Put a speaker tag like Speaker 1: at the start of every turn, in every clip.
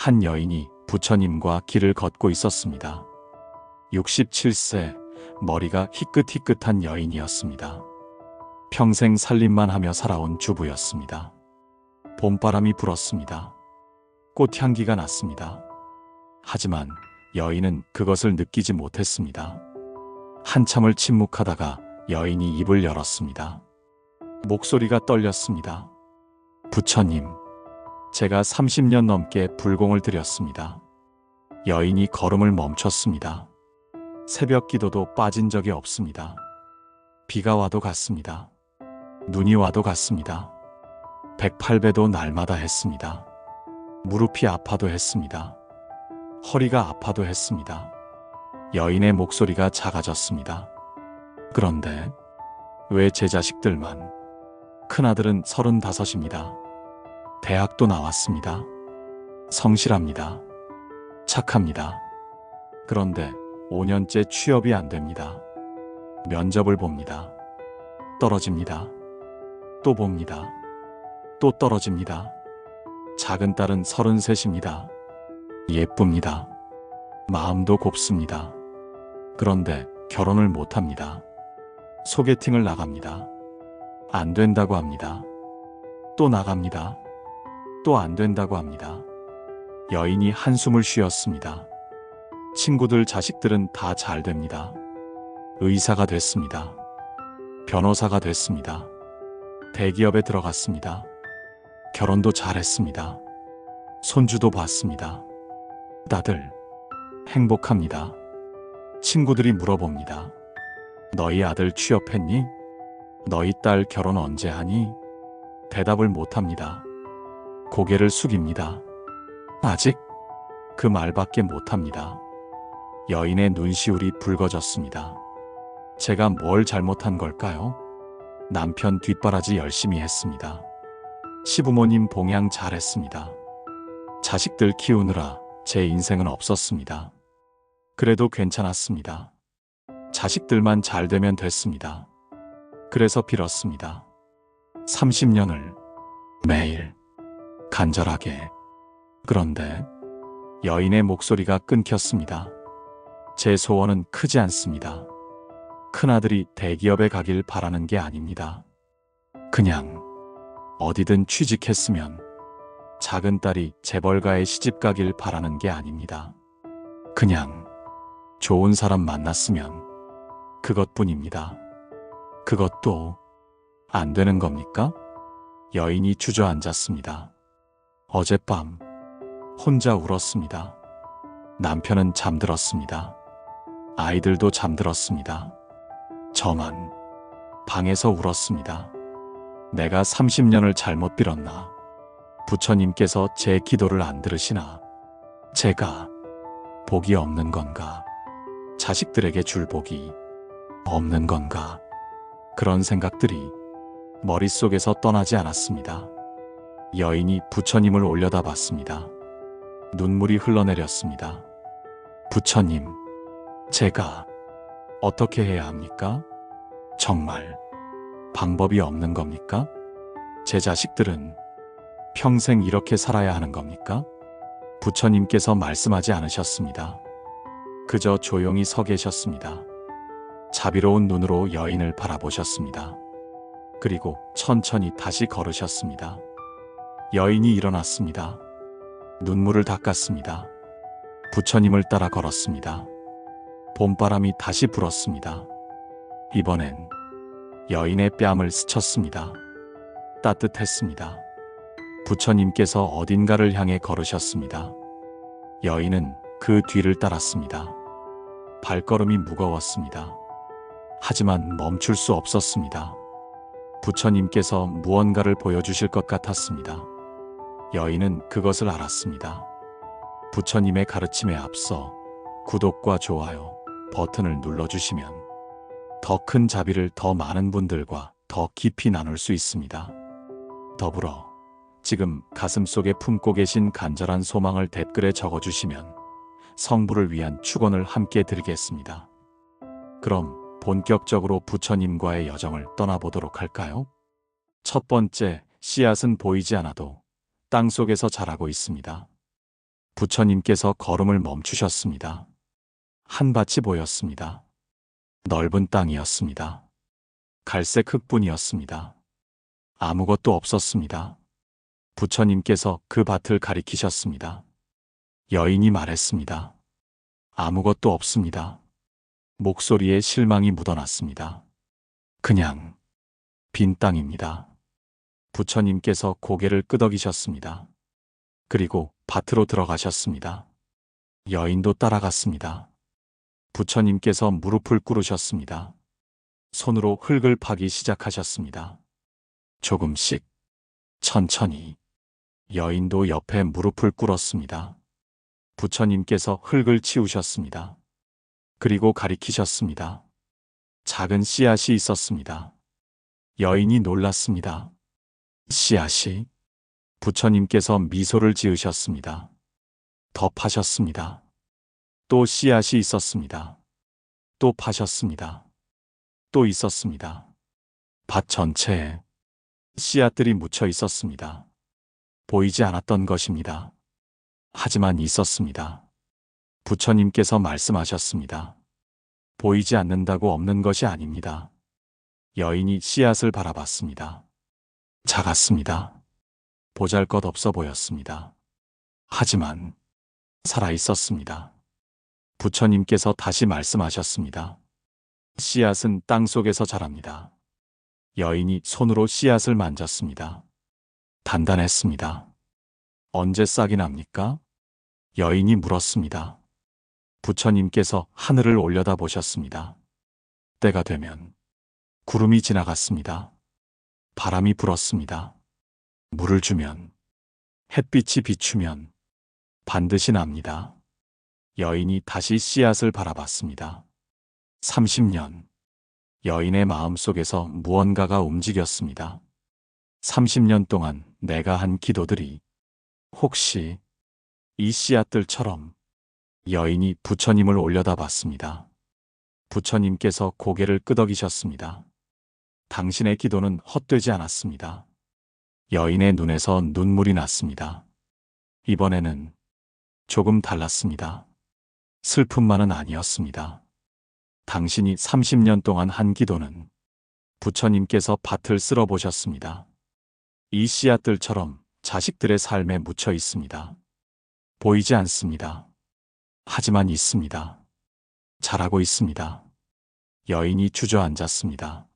Speaker 1: 한 여인이 부처님과 길을 걷고 있었습니다. 67세, 머리가 희끗희끗한 여인이었습니다. 평생 살림만 하며 살아온 주부였습니다. 봄바람이 불었습니다. 꽃향기가 났습니다. 하지만 여인은 그것을 느끼지 못했습니다. 한참을 침묵하다가 여인이 입을 열었습니다. 목소리가 떨렸습니다. 부처님, 제가 30년 넘게 불공을 드렸습니다. 여인이 걸음을 멈췄습니다. 새벽 기도도 빠진 적이 없습니다. 비가 와도 갔습니다. 눈이 와도 갔습니다. 108배도 날마다 했습니다. 무릎이 아파도 했습니다. 허리가 아파도 했습니다. 여인의 목소리가 작아졌습니다. 그런데 왜 제 자식들만? 큰아들은 35입니다. 대학도 나왔습니다. 성실합니다. 착합니다. 그런데 5년째 취업이 안 됩니다. 면접을 봅니다. 떨어집니다. 또 봅니다. 또 떨어집니다. 작은 딸은 33입니다. 예쁩니다. 마음도 곱습니다. 그런데 결혼을 못합니다. 소개팅을 나갑니다. 안 된다고 합니다. 또 나갑니다. 또 안 된다고 합니다. 여인이 한숨을 쉬었습니다. 친구들 자식들은 다 잘 됩니다. 의사가 됐습니다. 변호사가 됐습니다. 대기업에 들어갔습니다. 결혼도 잘했습니다. 손주도 봤습니다. 다들 행복합니다. 친구들이 물어봅니다. 너희 아들 취업했니? 너희 딸 결혼 언제 하니? 대답을 못합니다. 고개를 숙입니다. 아직? 그 말밖에 못합니다. 여인의 눈시울이 붉어졌습니다. 제가 뭘 잘못한 걸까요? 남편 뒷바라지 열심히 했습니다. 시부모님 봉양 잘했습니다. 자식들 키우느라 제 인생은 없었습니다. 그래도 괜찮았습니다. 자식들만 잘 되면 됐습니다. 그래서 빌었습니다. 30년을 매일 간절하게. 그런데 여인의 목소리가 끊겼습니다. 제 소원은 크지 않습니다. 큰아들이 대기업에 가길 바라는 게 아닙니다. 그냥 어디든 취직했으면 작은 딸이 재벌가에 시집 가길 바라는 게 아닙니다. 그냥 좋은 사람 만났으면 그것뿐입니다. 그것도 안 되는 겁니까? 여인이 주저앉았습니다. 어젯밤 혼자 울었습니다. 남편은 잠들었습니다. 아이들도 잠들었습니다. 저만 방에서 울었습니다. 내가 30년을 잘못 빌었나? 부처님께서 제 기도를 안 들으시나? 제가 복이 없는 건가? 자식들에게 줄 복이 없는 건가? 그런 생각들이 머릿속에서 떠나지 않았습니다. 여인이 부처님을 올려다봤습니다. 눈물이 흘러내렸습니다. 부처님, 제가 어떻게 해야 합니까? 정말 방법이 없는 겁니까? 제 자식들은 평생 이렇게 살아야 하는 겁니까? 부처님께서 말씀하지 않으셨습니다. 그저 조용히 서 계셨습니다. 자비로운 눈으로 여인을 바라보셨습니다. 그리고 천천히 다시 걸으셨습니다. 여인이 일어났습니다. 눈물을 닦았습니다. 부처님을 따라 걸었습니다. 봄바람이 다시 불었습니다. 이번엔 여인의 뺨을 스쳤습니다. 따뜻했습니다. 부처님께서 어딘가를 향해 걸으셨습니다. 여인은 그 뒤를 따랐습니다. 발걸음이 무거웠습니다. 하지만 멈출 수 없었습니다. 부처님께서 무언가를 보여주실 것 같았습니다. 여인은 그것을 알았습니다. 부처님의 가르침에 앞서 구독과 좋아요 버튼을 눌러주시면 더 큰 자비를 더 많은 분들과 더 깊이 나눌 수 있습니다. 더불어 지금 가슴속에 품고 계신 간절한 소망을 댓글에 적어주시면 성부를 위한 축원을 함께 드리겠습니다. 그럼 본격적으로 부처님과의 여정을 떠나보도록 할까요? 첫 번째, 씨앗은 보이지 않아도 땅속에서 자라고 있습니다. 부처님께서 걸음을 멈추셨습니다. 한 밭이 보였습니다. 넓은 땅이었습니다. 갈색 흙뿐이었습니다. 아무것도 없었습니다. 부처님께서 그 밭을 가리키셨습니다. 여인이 말했습니다. 아무것도 없습니다. 목소리에 실망이 묻어났습니다. 그냥 빈 땅입니다. 부처님께서 고개를 끄덕이셨습니다. 그리고 밭으로 들어가셨습니다. 여인도 따라갔습니다. 부처님께서 무릎을 꿇으셨습니다. 손으로 흙을 파기 시작하셨습니다. 조금씩, 천천히. 여인도 옆에 무릎을 꿇었습니다. 부처님께서 흙을 치우셨습니다. 그리고 가리키셨습니다. 작은 씨앗이 있었습니다. 여인이 놀랐습니다. 씨앗이? 부처님께서 미소를 지으셨습니다. 더 파셨습니다. 또 씨앗이 있었습니다. 또 파셨습니다. 또 있었습니다. 밭 전체에 씨앗들이 묻혀 있었습니다. 보이지 않았던 것입니다. 하지만 있었습니다. 부처님께서 말씀하셨습니다. 보이지 않는다고 없는 것이 아닙니다. 여인이 씨앗을 바라봤습니다. 작았습니다. 보잘것없어 보였습니다. 하지만 살아 있었습니다. 부처님께서 다시 말씀하셨습니다. 씨앗은 땅 속에서 자랍니다. 여인이 손으로 씨앗을 만졌습니다. 단단했습니다. 언제 싹이 납니까? 여인이 물었습니다. 부처님께서 하늘을 올려다 보셨습니다. 때가 되면 구름이 지나갔습니다. 바람이 불었습니다. 물을 주면, 햇빛이 비추면 반드시 납니다. 여인이 다시 씨앗을 바라봤습니다. 30년. 여인의 마음속에서 무언가가 움직였습니다. 30년 동안 내가 한 기도들이 혹시 이 씨앗들처럼. 여인이 부처님을 올려다봤습니다. 부처님께서 고개를 끄덕이셨습니다. 당신의 기도는 헛되지 않았습니다. 여인의 눈에서 눈물이 났습니다. 이번에는 조금 달랐습니다. 슬픔만은 아니었습니다. 당신이 30년 동안 한 기도는 부처님께서 밭을 쓸어보셨습니다. 이 씨앗들처럼 자식들의 삶에 묻혀 있습니다. 보이지 않습니다. 하지만 있습니다. 자라고 있습니다. 여인이 주저앉았습니다.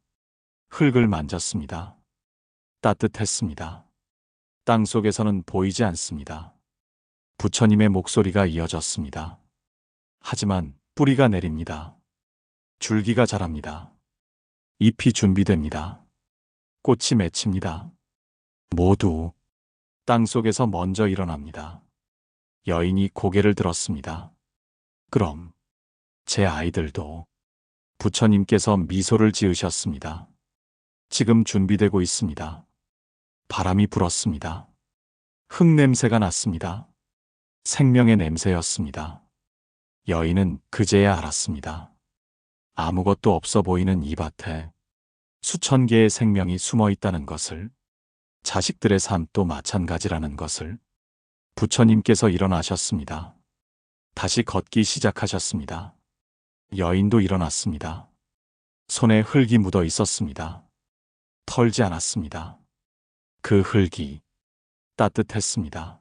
Speaker 1: 흙을 만졌습니다. 따뜻했습니다. 땅 속에서는 보이지 않습니다. 부처님의 목소리가 이어졌습니다. 하지만 뿌리가 내립니다. 줄기가 자랍니다. 잎이 준비됩니다. 꽃이 맺힙니다. 모두 땅 속에서 먼저 일어납니다. 여인이 고개를 들었습니다. 그럼 제 아이들도. 부처님께서 미소를 지으셨습니다. 지금 준비되고 있습니다. 바람이 불었습니다. 흙 냄새가 났습니다. 생명의 냄새였습니다. 여인은 그제야 알았습니다. 아무것도 없어 보이는 이 밭에 수천 개의 생명이 숨어 있다는 것을, 자식들의 삶도 마찬가지라는 것을. 부처님께서 일어나셨습니다. 다시 걷기 시작하셨습니다. 여인도 일어났습니다. 손에 흙이 묻어 있었습니다. 털지 않았습니다. 그 흙이 따뜻했습니다.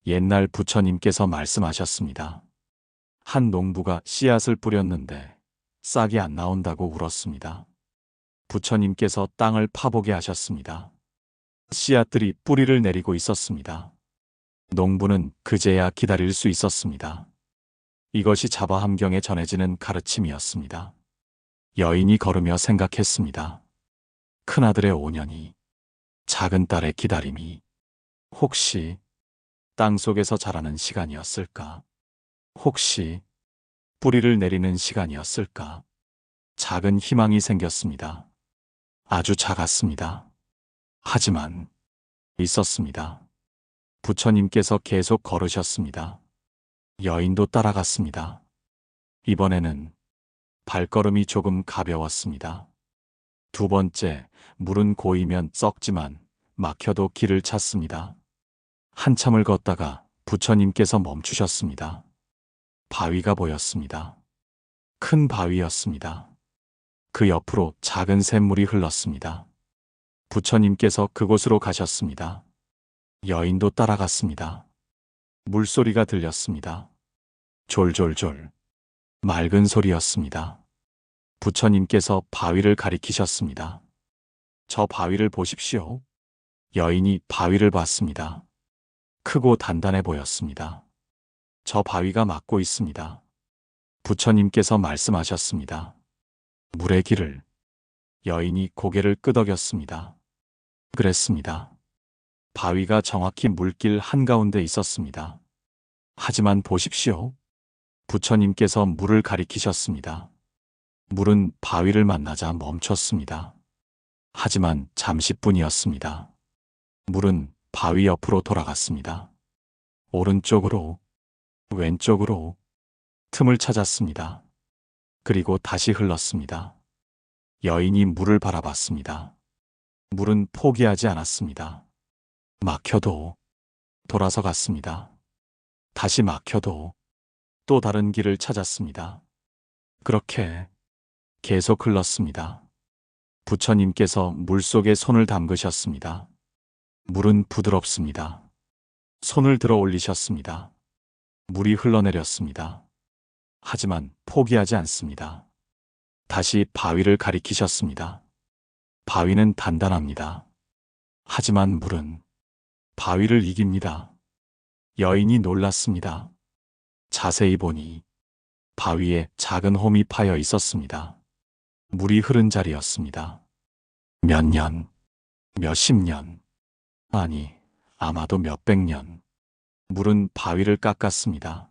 Speaker 1: 옛날 부처님께서 말씀하셨습니다. 한 농부가 씨앗을 뿌렸는데 싹이 안 나온다고 울었습니다. 부처님께서 땅을 파보게 하셨습니다. 씨앗들이 뿌리를 내리고 있었습니다. 농부는 그제야 기다릴 수 있었습니다. 이것이 자바함경에 전해지는 가르침이었습니다. 여인이 걸으며 생각했습니다. 큰아들의 5년이, 작은 딸의 기다림이 혹시 땅 속에서 자라는 시간이었을까? 혹시 뿌리를 내리는 시간이었을까? 작은 희망이 생겼습니다. 아주 작았습니다. 하지만 있었습니다. 부처님께서 계속 걸으셨습니다. 여인도 따라갔습니다. 이번에는 발걸음이 조금 가벼웠습니다. 두 번째, 물은 고이면 썩지만 막혀도 길을 찾습니다. 한참을 걷다가 부처님께서 멈추셨습니다. 바위가 보였습니다. 큰 바위였습니다. 그 옆으로 작은 샘물이 흘렀습니다. 부처님께서 그곳으로 가셨습니다. 여인도 따라갔습니다. 물소리가 들렸습니다. 졸졸졸. 맑은 소리였습니다. 부처님께서 바위를 가리키셨습니다. 저 바위를 보십시오. 여인이 바위를 봤습니다. 크고 단단해 보였습니다. 저 바위가 막고 있습니다. 부처님께서 말씀하셨습니다. 물의 길을. 여인이 고개를 끄덕였습니다. 그랬습니다. 바위가 정확히 물길 한가운데 있었습니다. 하지만 보십시오. 부처님께서 물을 가리키셨습니다. 물은 바위를 만나자 멈췄습니다. 하지만 잠시뿐이었습니다. 물은 바위 옆으로 돌아갔습니다. 오른쪽으로, 왼쪽으로 틈을 찾았습니다. 그리고 다시 흘렀습니다. 여인이 물을 바라봤습니다. 물은 포기하지 않았습니다. 막혀도 돌아서 갔습니다. 다시 막혀도 또 다른 길을 찾았습니다. 그렇게 계속 흘렀습니다. 부처님께서 물속에 손을 담그셨습니다. 물은 부드럽습니다. 손을 들어 올리셨습니다. 물이 흘러내렸습니다. 하지만 포기하지 않습니다. 다시 바위를 가리키셨습니다. 바위는 단단합니다. 하지만 물은 바위를 이깁니다. 여인이 놀랐습니다. 자세히 보니 바위에 작은 홈이 파여 있었습니다. 물이 흐른 자리였습니다. 몇 년, 몇십 년, 아니, 아마도 몇백 년. 물은 바위를 깎았습니다.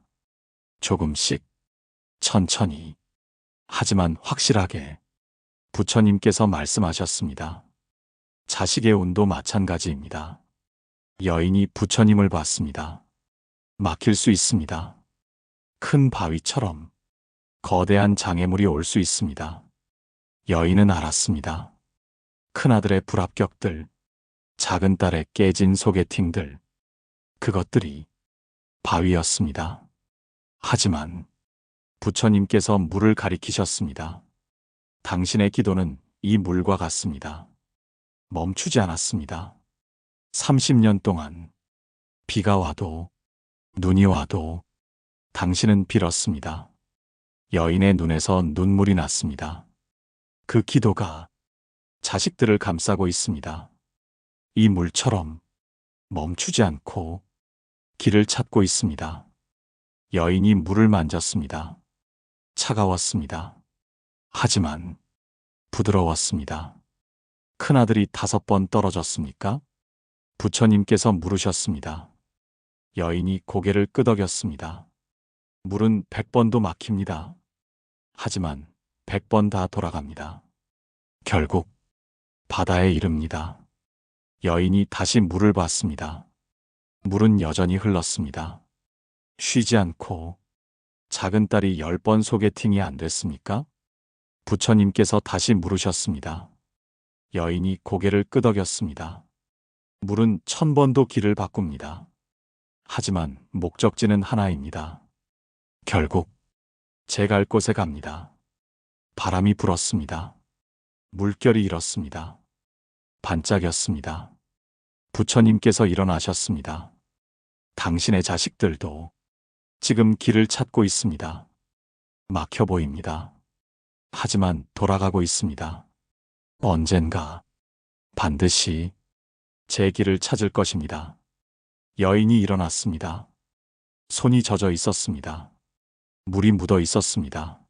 Speaker 1: 조금씩, 천천히, 하지만 확실하게 부처님께서 말씀하셨습니다. 자식의 운도 마찬가지입니다. 여인이 부처님을 봤습니다. 막힐 수 있습니다. 큰 바위처럼 거대한 장애물이 올 수 있습니다. 여인은 알았습니다. 큰아들의 불합격들, 작은 딸의 깨진 소개팅들, 그것들이 바위였습니다. 하지만 부처님께서 물을 가리키셨습니다. 당신의 기도는 이 물과 같습니다. 멈추지 않았습니다. 30년 동안 비가 와도 눈이 와도 당신은 빌었습니다. 여인의 눈에서 눈물이 났습니다. 그 기도가 자식들을 감싸고 있습니다. 이 물처럼 멈추지 않고 길을 찾고 있습니다. 여인이 물을 만졌습니다. 차가웠습니다. 하지만 부드러웠습니다. 큰아들이 5번 떨어졌습니까? 부처님께서 물으셨습니다. 여인이 고개를 끄덕였습니다. 물은 100번도 막힙니다. 하지만 100번 다 돌아갑니다. 결국 바다에 이릅니다. 여인이 다시 물을 봤습니다. 물은 여전히 흘렀습니다. 쉬지 않고 작은 딸이 10번 소개팅이 안 됐습니까? 부처님께서 다시 물으셨습니다. 여인이 고개를 끄덕였습니다. 물은 1000번도 길을 바꿉니다. 하지만 목적지는 하나입니다. 결국 제 갈 곳에 갑니다. 바람이 불었습니다. 물결이 일었습니다. 반짝였습니다. 부처님께서 일어나셨습니다. 당신의 자식들도 지금 길을 찾고 있습니다. 막혀 보입니다. 하지만 돌아가고 있습니다. 언젠가 반드시 제 길을 찾을 것입니다. 여인이 일어났습니다. 손이 젖어 있었습니다. 물이 묻어 있었습니다.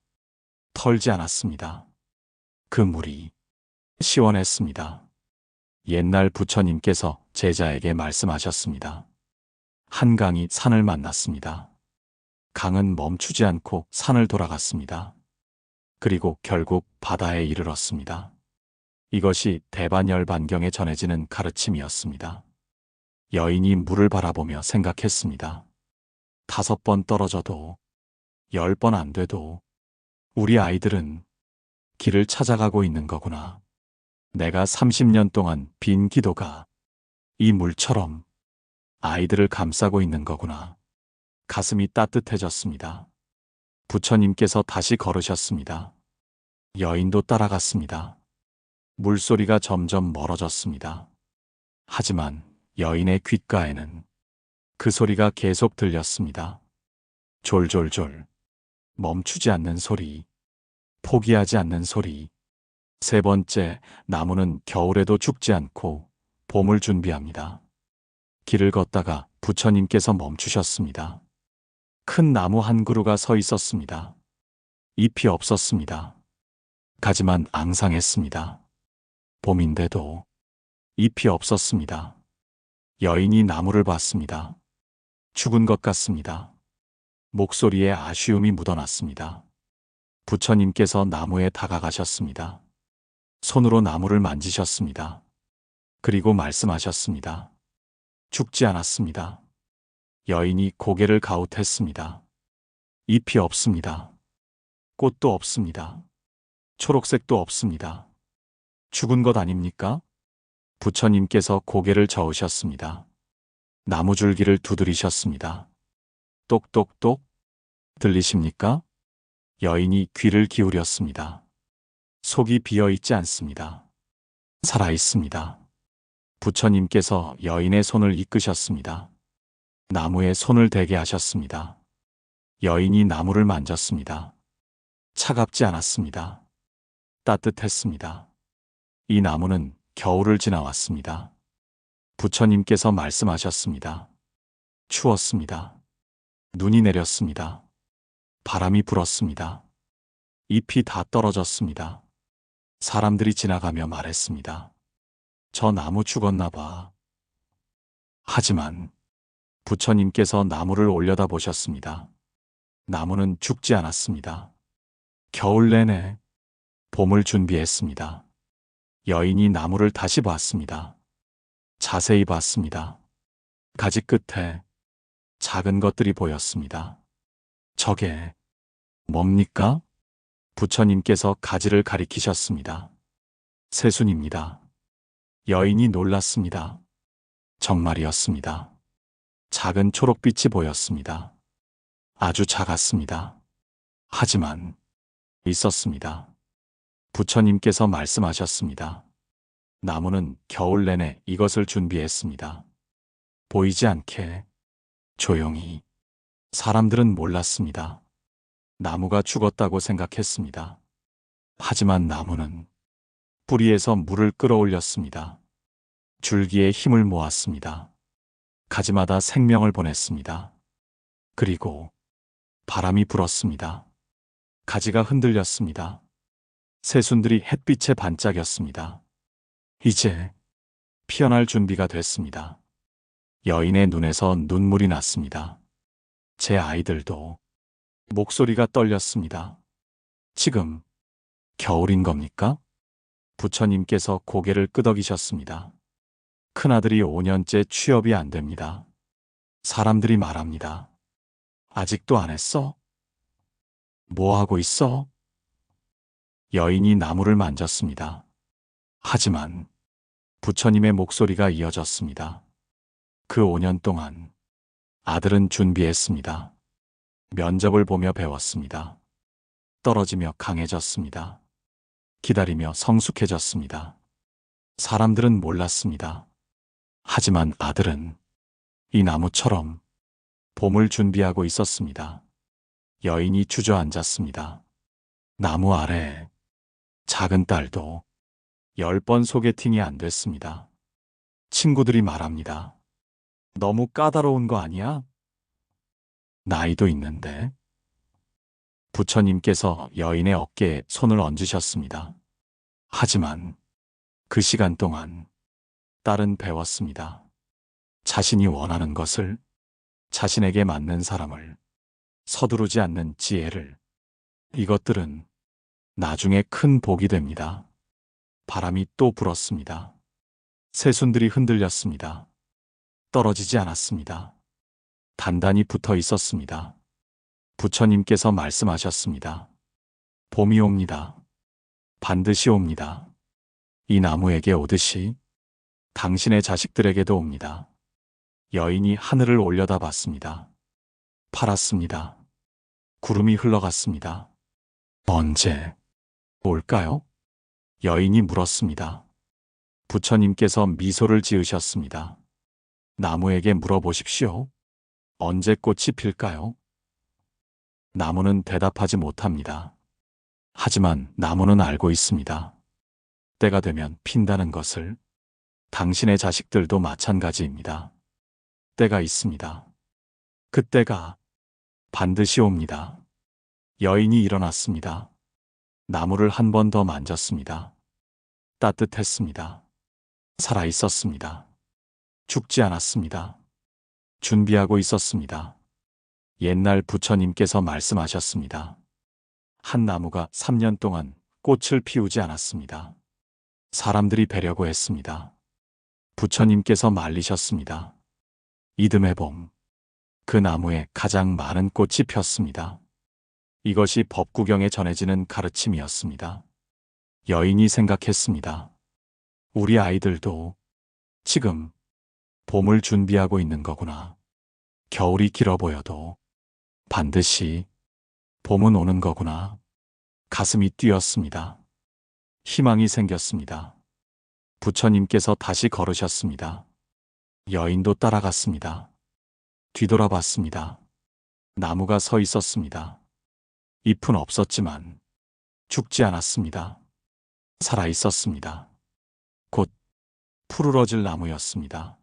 Speaker 1: 털지 않았습니다. 그 물이 시원했습니다. 옛날 부처님께서 제자에게 말씀하셨습니다. 한 강이 산을 만났습니다. 강은 멈추지 않고 산을 돌아갔습니다. 그리고 결국 바다에 이르렀습니다. 이것이 대반열반경에 전해지는 가르침이었습니다. 여인이 물을 바라보며 생각했습니다. 5번 떨어져도 10번 안 돼도 우리 아이들은 길을 찾아가고 있는 거구나. 내가 30년 동안 빈 기도가 이 물처럼 아이들을 감싸고 있는 거구나. 가슴이 따뜻해졌습니다. 부처님께서 다시 걸으셨습니다. 여인도 따라갔습니다. 물소리가 점점 멀어졌습니다. 하지만 여인의 귓가에는 그 소리가 계속 들렸습니다. 졸졸졸. 멈추지 않는 소리. 포기하지 않는 소리. 세 번째, 나무는 겨울에도 죽지 않고 봄을 준비합니다. 길을 걷다가 부처님께서 멈추셨습니다. 큰 나무 한 그루가 서 있었습니다. 잎이 없었습니다. 가지만 앙상했습니다. 봄인데도 잎이 없었습니다. 여인이 나무를 봤습니다. 죽은 것 같습니다. 목소리에 아쉬움이 묻어났습니다. 부처님께서 나무에 다가가셨습니다. 손으로 나무를 만지셨습니다. 그리고 말씀하셨습니다. 죽지 않았습니다. 여인이 고개를 가웃했습니다. 잎이 없습니다. 꽃도 없습니다. 초록색도 없습니다. 죽은 것 아닙니까? 부처님께서 고개를 저으셨습니다. 나무줄기를 두드리셨습니다. 똑똑똑. 들리십니까? 여인이 귀를 기울였습니다. 속이 비어 있지 않습니다. 살아 있습니다. 부처님께서 여인의 손을 이끄셨습니다. 나무에 손을 대게 하셨습니다. 여인이 나무를 만졌습니다. 차갑지 않았습니다. 따뜻했습니다. 이 나무는 겨울을 지나왔습니다. 부처님께서 말씀하셨습니다. 추웠습니다. 눈이 내렸습니다. 바람이 불었습니다. 잎이 다 떨어졌습니다. 사람들이 지나가며 말했습니다. 저 나무 죽었나 봐. 하지만 부처님께서 나무를 올려다 보셨습니다. 나무는 죽지 않았습니다. 겨울 내내 봄을 준비했습니다. 여인이 나무를 다시 봤습니다. 자세히 봤습니다. 가지 끝에 작은 것들이 보였습니다. 저게 뭡니까? 부처님께서 가지를 가리키셨습니다. 새순입니다. 여인이 놀랐습니다. 정말이었습니다. 작은 초록빛이 보였습니다. 아주 작았습니다. 하지만 있었습니다. 부처님께서 말씀하셨습니다. 나무는 겨울 내내 이것을 준비했습니다. 보이지 않게 조용히. 사람들은 몰랐습니다. 나무가 죽었다고 생각했습니다. 하지만 나무는 뿌리에서 물을 끌어올렸습니다. 줄기에 힘을 모았습니다. 가지마다 생명을 보냈습니다. 그리고 바람이 불었습니다. 가지가 흔들렸습니다. 새순들이 햇빛에 반짝였습니다. 이제 피어날 준비가 됐습니다. 여인의 눈에서 눈물이 났습니다. 제 아이들도. 목소리가 떨렸습니다. 지금 겨울인 겁니까? 부처님께서 고개를 끄덕이셨습니다. 큰아들이 5년째 취업이 안 됩니다. 사람들이 말합니다. 아직도 안 했어? 뭐 하고 있어? 여인이 나무를 만졌습니다. 하지만 부처님의 목소리가 이어졌습니다. 그 5년 동안 아들은 준비했습니다. 면접을 보며 배웠습니다. 떨어지며 강해졌습니다. 기다리며 성숙해졌습니다. 사람들은 몰랐습니다. 하지만 아들은 이 나무처럼 봄을 준비하고 있었습니다. 여인이 주저앉았습니다. 나무 아래에 작은 딸도 10번 소개팅이 안 됐습니다. 친구들이 말합니다. 너무 까다로운 거 아니야? 나이도 있는데. 부처님께서 여인의 어깨에 손을 얹으셨습니다. 하지만 그 시간 동안 딸은 배웠습니다. 자신이 원하는 것을, 자신에게 맞는 사람을, 서두르지 않는 지혜를. 이것들은 나중에 큰 복이 됩니다. 바람이 또 불었습니다. 새순들이 흔들렸습니다. 떨어지지 않았습니다. 단단히 붙어 있었습니다. 부처님께서 말씀하셨습니다. 봄이 옵니다. 반드시 옵니다. 이 나무에게 오듯이 당신의 자식들에게도 옵니다. 여인이 하늘을 올려다봤습니다. 팔았습니다. 구름이 흘러갔습니다. 언제 올까요? 여인이 물었습니다. 부처님께서 미소를 지으셨습니다. 나무에게 물어보십시오. 언제 꽃이 필까요? 나무는 대답하지 못합니다. 하지만 나무는 알고 있습니다. 때가 되면 핀다는 것을. 당신의 자식들도 마찬가지입니다. 때가 있습니다. 그때가 반드시 옵니다. 여인이 일어났습니다. 나무를 한 번 더 만졌습니다. 따뜻했습니다. 살아 있었습니다. 죽지 않았습니다. 준비하고 있었습니다. 옛날 부처님께서 말씀하셨습니다. 한 나무가 3년 동안 꽃을 피우지 않았습니다. 사람들이 베려고 했습니다. 부처님께서 말리셨습니다. 이듬해 봄, 그 나무에 가장 많은 꽃이 폈습니다. 이것이 법구경에 전해지는 가르침이었습니다. 여인이 생각했습니다. 우리 아이들도 지금 봄을 준비하고 있는 거구나. 겨울이 길어 보여도 반드시 봄은 오는 거구나. 가슴이 뛰었습니다. 희망이 생겼습니다. 부처님께서 다시 걸으셨습니다. 여인도 따라갔습니다. 뒤돌아봤습니다. 나무가 서 있었습니다. 잎은 없었지만 죽지 않았습니다. 살아 있었습니다. 곧 푸르러질 나무였습니다.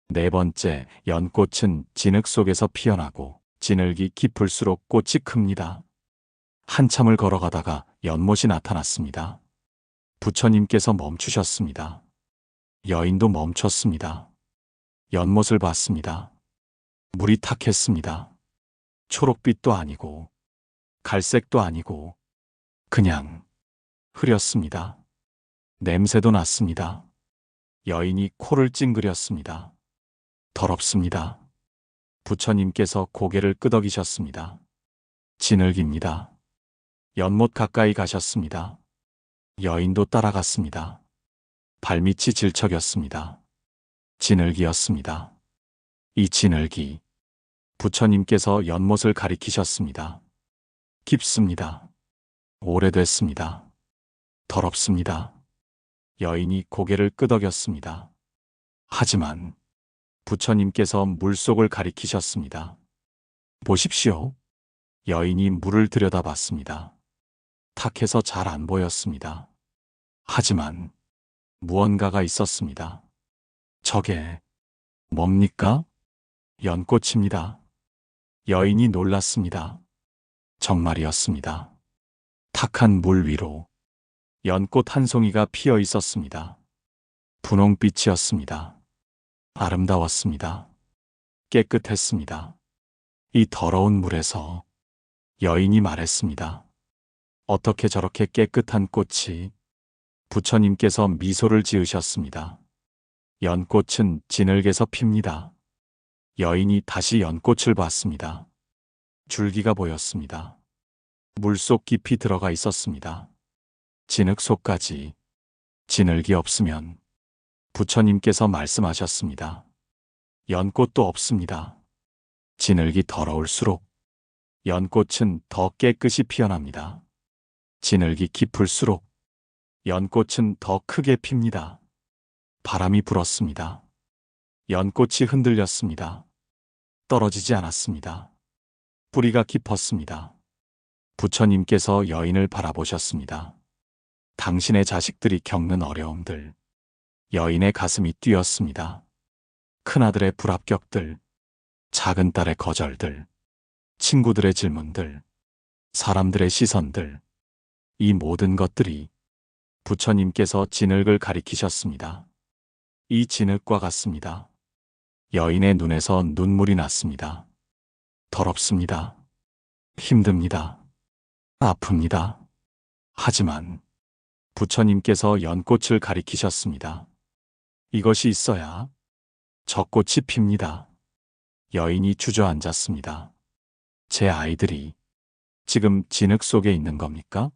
Speaker 1: 네 번째, 연꽃은 진흙 속에서 피어나고 진흙이 깊을수록 꽃이 큽니다. 한참을 걸어가다가 연못이 나타났습니다. 부처님께서 멈추셨습니다. 여인도 멈췄습니다. 연못을 봤습니다. 물이 탁했습니다. 초록빛도 아니고 갈색도 아니고 그냥 흐렸습니다. 냄새도 났습니다. 여인이 코를 찡그렸습니다. 더럽습니다. 부처님께서 고개를 끄덕이셨습니다. 진흙입니다. 연못 가까이 가셨습니다. 여인도 따라갔습니다. 발밑이 질척였습니다. 진흙이었습니다. 이 진흙이 부처님께서 연못을 가리키셨습니다. 깊습니다. 오래됐습니다. 더럽습니다. 여인이 고개를 끄덕였습니다. 하지만 부처님께서 물속을 가리키셨습니다. 보십시오. 여인이 물을 들여다봤습니다. 탁해서 잘 안 보였습니다. 하지만 무언가가 있었습니다. 저게 뭡니까? 연꽃입니다. 여인이 놀랐습니다. 정말이었습니다. 탁한 물 위로 연꽃 한 송이가 피어 있었습니다. 분홍빛이었습니다. 아름다웠습니다. 깨끗했습니다. 이 더러운 물에서 여인이 말했습니다. 어떻게 저렇게 깨끗한 꽃이? 부처님께서 미소를 지으셨습니다. 연꽃은 진흙에서 핍니다. 여인이 다시 연꽃을 봤습니다. 줄기가 보였습니다. 물속 깊이 들어가 있었습니다. 진흙 속까지. 진흙이 없으면 부처님께서 말씀하셨습니다. 연꽃도 없습니다. 진흙이 더러울수록 연꽃은 더 깨끗이 피어납니다. 진흙이 깊을수록 연꽃은 더 크게 핍니다. 바람이 불었습니다. 연꽃이 흔들렸습니다. 떨어지지 않았습니다. 뿌리가 깊었습니다. 부처님께서 여인을 바라보셨습니다. 당신의 자식들이 겪는 어려움들, 여인의 가슴이 뛰었습니다. 큰아들의 불합격들, 작은 딸의 거절들, 친구들의 질문들, 사람들의 시선들, 이 모든 것들이 부처님께서 진흙을 가리키셨습니다. 이 진흙과 같습니다. 여인의 눈에서 눈물이 났습니다. 더럽습니다. 힘듭니다. 아픕니다. 하지만 부처님께서 연꽃을 가리키셨습니다. 이것이 있어야 저 꽃이 핍니다. 여인이 주저앉았습니다. 제 아이들이 지금 진흙 속에 있는 겁니까?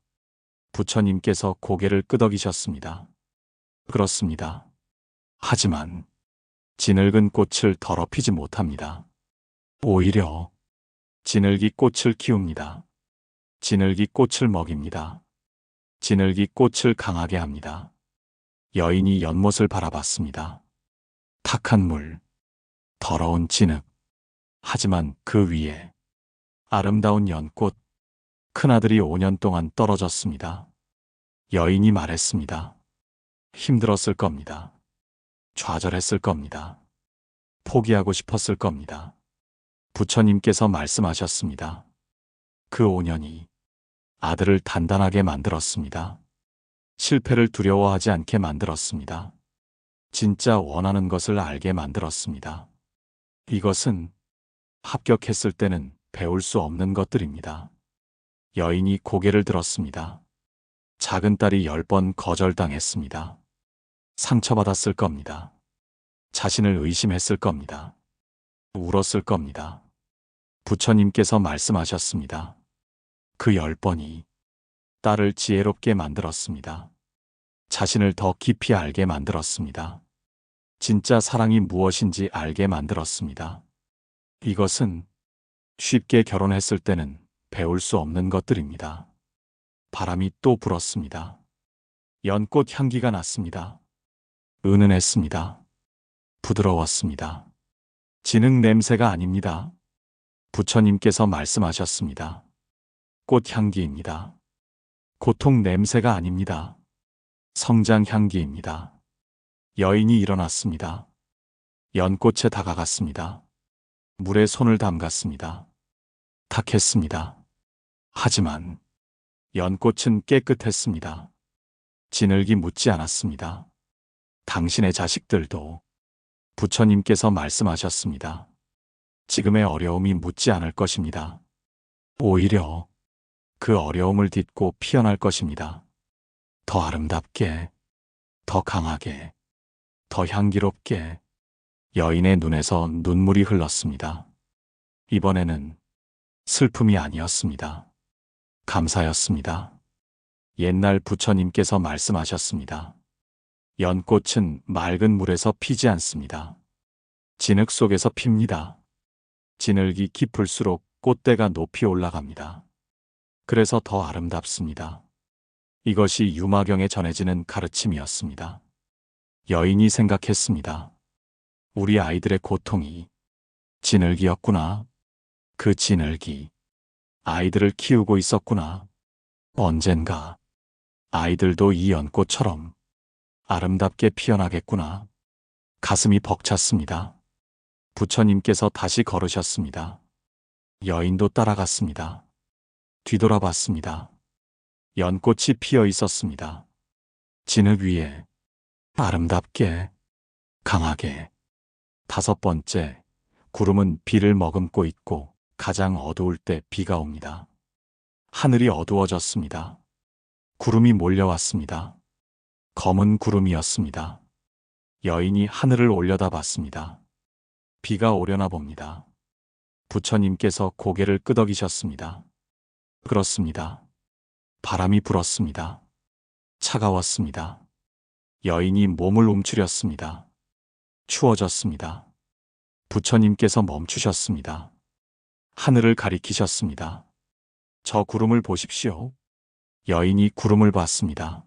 Speaker 1: 부처님께서 고개를 끄덕이셨습니다. 그렇습니다. 하지만 진흙은 꽃을 더럽히지 못합니다. 오히려 진흙이 꽃을 키웁니다. 진흙이 꽃을 먹입니다. 진흙이 꽃을 강하게 합니다. 여인이 연못을 바라봤습니다. 탁한 물, 더러운 진흙. 하지만 그 위에 아름다운 연꽃, 큰아들이 5년 동안 떨어졌습니다. 여인이 말했습니다. 힘들었을 겁니다. 좌절했을 겁니다. 포기하고 싶었을 겁니다. 부처님께서 말씀하셨습니다. 그 5년이 아들을 단단하게 만들었습니다. 실패를 두려워하지 않게 만들었습니다. 진짜 원하는 것을 알게 만들었습니다. 이것은 합격했을 때는 배울 수 없는 것들입니다. 여인이 고개를 들었습니다. 작은 딸이 10번 거절당했습니다. 상처받았을 겁니다. 자신을 의심했을 겁니다. 울었을 겁니다. 부처님께서 말씀하셨습니다. 그 10번이 딸을 지혜롭게 만들었습니다. 자신을 더 깊이 알게 만들었습니다. 진짜 사랑이 무엇인지 알게 만들었습니다. 이것은 쉽게 결혼했을 때는 배울 수 없는 것들입니다. 바람이 또 불었습니다. 연꽃 향기가 났습니다. 은은했습니다. 부드러웠습니다. 진흙 냄새가 아닙니다. 부처님께서 말씀하셨습니다. 꽃 향기입니다. 고통 냄새가 아닙니다. 성장 향기입니다. 여인이 일어났습니다. 연꽃에 다가갔습니다. 물에 손을 담갔습니다. 탁했습니다. 하지만 연꽃은 깨끗했습니다. 진흙이 묻지 않았습니다. 당신의 자식들도 부처님께서 말씀하셨습니다. 지금의 어려움이 묻지 않을 것입니다. 오히려 그 어려움을 딛고 피어날 것입니다. 더 아름답게, 더 강하게, 더 향기롭게. 여인의 눈에서 눈물이 흘렀습니다. 이번에는 슬픔이 아니었습니다. 감사였습니다. 옛날 부처님께서 말씀하셨습니다. 연꽃은 맑은 물에서 피지 않습니다. 진흙 속에서 핍니다. 진흙이 깊을수록 꽃대가 높이 올라갑니다. 그래서 더 아름답습니다. 이것이 유마경에 전해지는 가르침이었습니다. 여인이 생각했습니다. 우리 아이들의 고통이 진흙이었구나. 그 진흙이 아이들을 키우고 있었구나. 언젠가 아이들도 이 연꽃처럼 아름답게 피어나겠구나. 가슴이 벅찼습니다. 부처님께서 다시 걸으셨습니다. 여인도 따라갔습니다. 뒤돌아봤습니다. 연꽃이 피어 있었습니다. 진흙 위에 아름답게, 강하게. 5번째, 구름은 비를 머금고 있고 가장 어두울 때 비가 옵니다. 하늘이 어두워졌습니다. 구름이 몰려왔습니다. 검은 구름이었습니다. 여인이 하늘을 올려다봤습니다. 비가 오려나 봅니다. 부처님께서 고개를 끄덕이셨습니다. 그렇습니다. 바람이 불었습니다. 차가웠습니다. 여인이 몸을 움츠렸습니다. 추워졌습니다. 부처님께서 멈추셨습니다. 하늘을 가리키셨습니다. 저 구름을 보십시오. 여인이 구름을 봤습니다.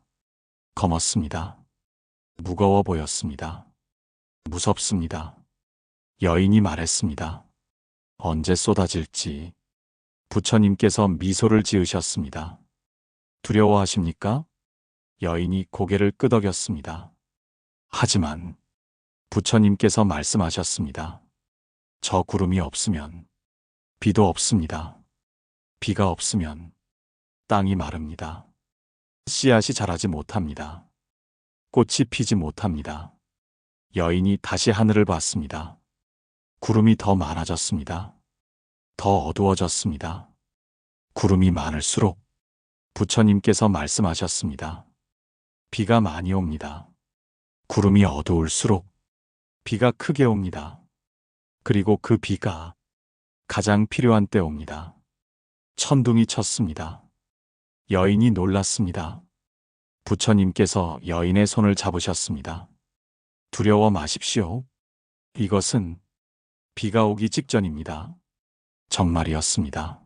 Speaker 1: 검었습니다. 무거워 보였습니다. 무섭습니다. 여인이 말했습니다. 언제 쏟아질지. 부처님께서 미소를 지으셨습니다. 두려워하십니까? 여인이 고개를 끄덕였습니다. 하지만 부처님께서 말씀하셨습니다. 저 구름이 없으면 비도 없습니다. 비가 없으면 땅이 마릅니다. 씨앗이 자라지 못합니다. 꽃이 피지 못합니다. 여인이 다시 하늘을 봤습니다. 구름이 더 많아졌습니다. 더 어두워졌습니다. 구름이 많을수록 부처님께서 말씀하셨습니다. 비가 많이 옵니다. 구름이 어두울수록 비가 크게 옵니다. 그리고 그 비가 가장 필요한 때 옵니다. 천둥이 쳤습니다. 여인이 놀랐습니다. 부처님께서 여인의 손을 잡으셨습니다. 두려워 마십시오. 이것은 비가 오기 직전입니다. 정말이었습니다.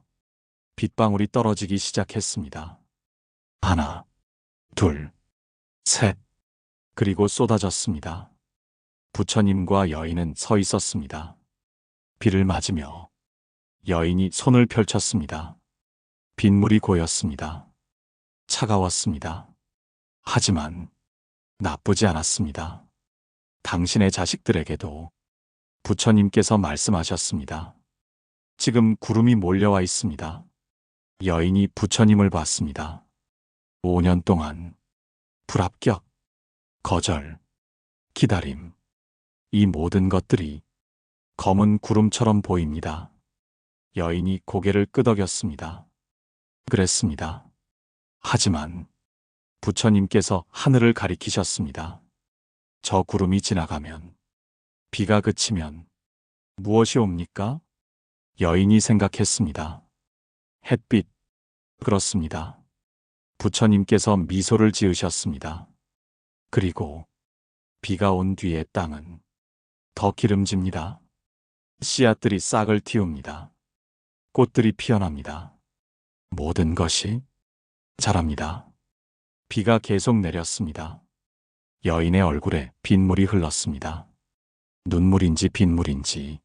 Speaker 1: 빗방울이 떨어지기 시작했습니다. 하나, 둘, 셋. 그리고 쏟아졌습니다. 부처님과 여인은 서 있었습니다. 비를 맞으며 여인이 손을 펼쳤습니다. 빗물이 고였습니다. 차가웠습니다. 하지만 나쁘지 않았습니다. 당신의 자식들에게도 부처님께서 말씀하셨습니다. 지금 구름이 몰려와 있습니다. 여인이 부처님을 봤습니다. 5년 동안 불합격, 거절, 기다림, 이 모든 것들이 검은 구름처럼 보입니다. 여인이 고개를 끄덕였습니다. 그랬습니다. 하지만 부처님께서 하늘을 가리키셨습니다. 저 구름이 지나가면, 비가 그치면 무엇이 옵니까? 여인이 생각했습니다. 햇빛. 그렇습니다. 부처님께서 미소를 지으셨습니다. 그리고 비가 온 뒤에 땅은 더 기름집니다. 씨앗들이 싹을 틔웁니다. 꽃들이 피어납니다. 모든 것이 자랍니다. 비가 계속 내렸습니다. 여인의 얼굴에 빗물이 흘렀습니다. 눈물인지 빗물인지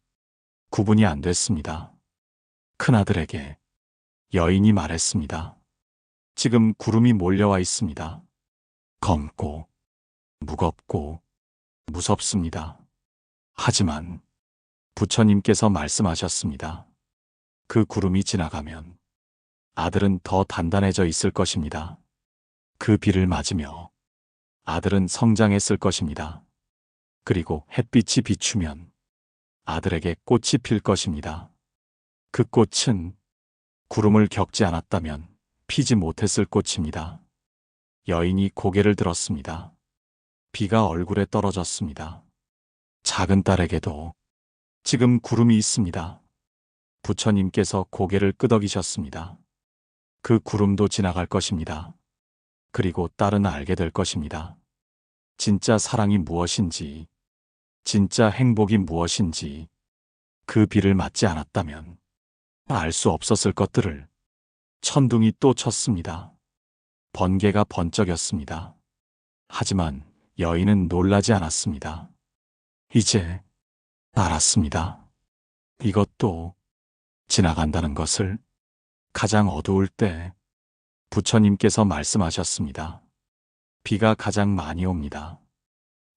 Speaker 1: 구분이 안 됐습니다. 큰아들에게 여인이 말했습니다. 지금 구름이 몰려와 있습니다. 검고 무겁고 무섭습니다. 하지만 부처님께서 말씀하셨습니다. 그 구름이 지나가면 아들은 더 단단해져 있을 것입니다. 그 비를 맞으며 아들은 성장했을 것입니다. 그리고 햇빛이 비추면 아들에게 꽃이 필 것입니다. 그 꽃은 구름을 겪지 않았다면 피지 못했을 꽃입니다. 여인이 고개를 들었습니다. 비가 얼굴에 떨어졌습니다. 작은 딸에게도 지금 구름이 있습니다. 부처님께서 고개를 끄덕이셨습니다. 그 구름도 지나갈 것입니다. 그리고 딸은 알게 될 것입니다. 진짜 사랑이 무엇인지, 진짜 행복이 무엇인지, 그 비를 맞지 않았다면 알 수 없었을 것들을. 천둥이 또 쳤습니다. 번개가 번쩍였습니다. 하지만 여인은 놀라지 않았습니다. 이제 알았습니다. 이것도 지나간다는 것을. 가장 어두울 때 부처님께서 말씀하셨습니다. 비가 가장 많이 옵니다.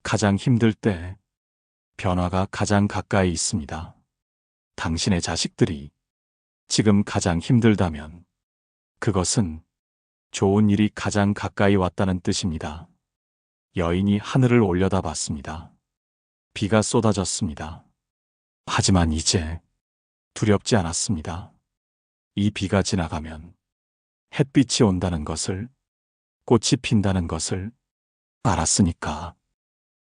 Speaker 1: 가장 힘들 때 변화가 가장 가까이 있습니다. 당신의 자식들이 지금 가장 힘들다면 그것은 좋은 일이 가장 가까이 왔다는 뜻입니다. 여인이 하늘을 올려다봤습니다. 비가 쏟아졌습니다. 하지만 이제 두렵지 않았습니다. 이 비가 지나가면 햇빛이 온다는 것을, 꽃이 핀다는 것을 알았으니까.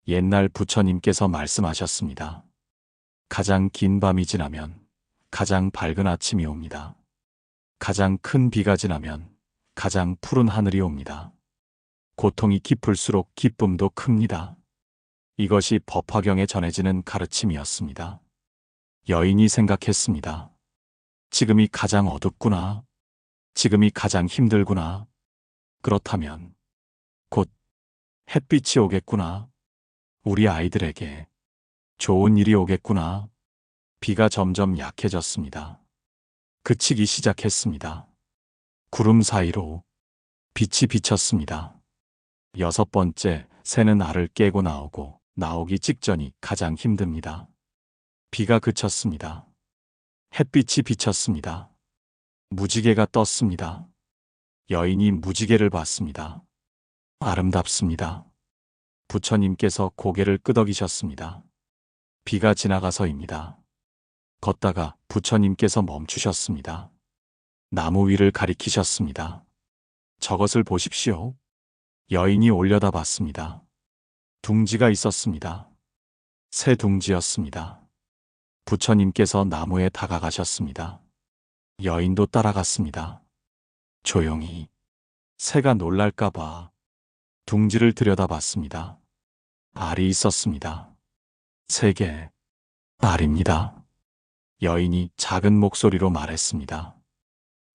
Speaker 1: 옛날 부처님께서 말씀하셨습니다. 가장 긴 밤이 지나면 가장 밝은 아침이 옵니다. 가장 큰 비가 지나면 가장 푸른 하늘이 옵니다. 고통이 깊을수록 기쁨도 큽니다. 이것이 법화경에 전해지는 가르침이었습니다. 여인이 생각했습니다. 지금이 가장 어둡구나. 지금이 가장 힘들구나. 그렇다면 곧 햇빛이 오겠구나. 우리 아이들에게 좋은 일이 오겠구나. 비가 점점 약해졌습니다. 그치기 시작했습니다. 구름 사이로 빛이 비쳤습니다. 6번째 새는 알을 깨고 나오기 직전이 가장 힘듭니다. 비가 그쳤습니다. 햇빛이 비쳤습니다. 무지개가 떴습니다. 여인이 무지개를 봤습니다. 아름답습니다. 부처님께서 고개를 끄덕이셨습니다. 비가 지나가서입니다. 걷다가 부처님께서 멈추셨습니다. 나무 위를 가리키셨습니다. 저것을 보십시오. 여인이 올려다봤습니다. 둥지가 있었습니다. 새 둥지였습니다. 부처님께서 나무에 다가가셨습니다. 여인도 따라갔습니다. 조용히. 새가 놀랄까봐 둥지를 들여다봤습니다. 알이 있었습니다. 3개. 알입니다. 여인이 작은 목소리로 말했습니다.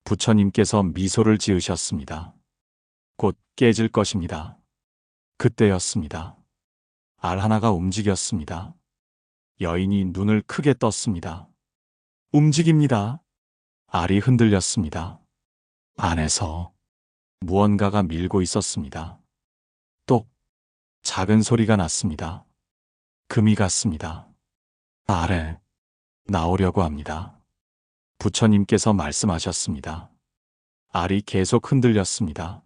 Speaker 1: 부처님께서 미소를 지으셨습니다. 곧 깨질 것입니다. 그때였습니다. 알 하나가 움직였습니다. 여인이 눈을 크게 떴습니다. 움직입니다. 알이 흔들렸습니다. 안에서 무언가가 밀고 있었습니다. 똑! 작은 소리가 났습니다. 금이 갔습니다. 알에 나오려고 합니다. 부처님께서 말씀하셨습니다. 알이 계속 흔들렸습니다.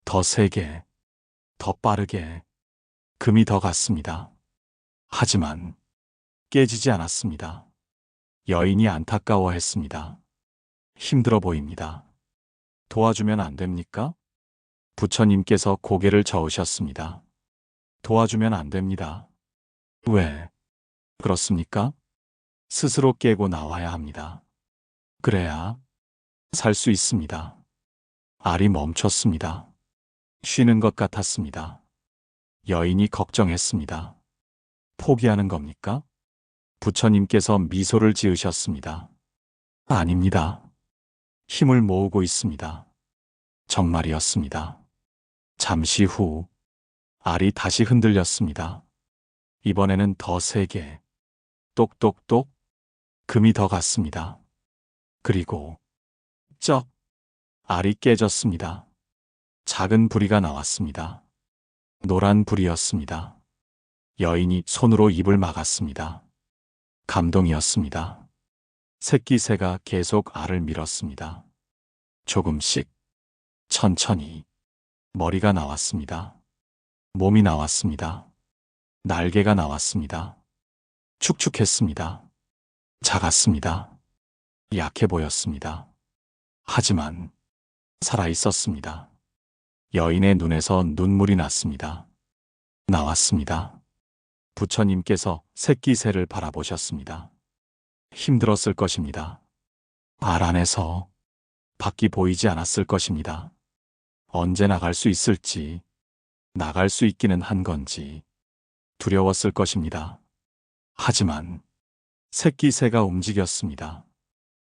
Speaker 1: 더 세게, 더 빠르게, 금이 더 갔습니다. 하지만 깨지지 않았습니다. 여인이 안타까워했습니다. 힘들어 보입니다. 도와주면 안 됩니까? 부처님께서 고개를 저으셨습니다. 도와주면 안 됩니다. 왜 그렇습니까? 스스로 깨고 나와야 합니다. 그래야 살 수 있습니다. 알이 멈췄습니다. 쉬는 것 같았습니다. 여인이 걱정했습니다. 포기하는 겁니까? 부처님께서 미소를 지으셨습니다. 아닙니다. 힘을 모으고 있습니다. 정말이었습니다. 잠시 후 알이 다시 흔들렸습니다. 이번에는 더 세게, 똑똑똑, 금이 더 갔습니다. 그리고 쩍! 알이 깨졌습니다. 작은 부리가 나왔습니다. 노란 불이었습니다. 여인이 손으로 입을 막았습니다. 감동이었습니다. 새끼 새가 계속 알을 밀었습니다. 조금씩, 천천히 머리가 나왔습니다. 몸이 나왔습니다. 날개가 나왔습니다. 축축했습니다. 작았습니다. 약해 보였습니다. 하지만 살아 있었습니다. 여인의 눈에서 눈물이 났습니다. 나왔습니다. 부처님께서 새끼 새를 바라보셨습니다. 힘들었을 것입니다. 알 안에서 밖이 보이지 않았을 것입니다. 언제 나갈 수 있을지, 나갈 수 있기는 한 건지 두려웠을 것입니다. 하지만 새끼 새가 움직였습니다.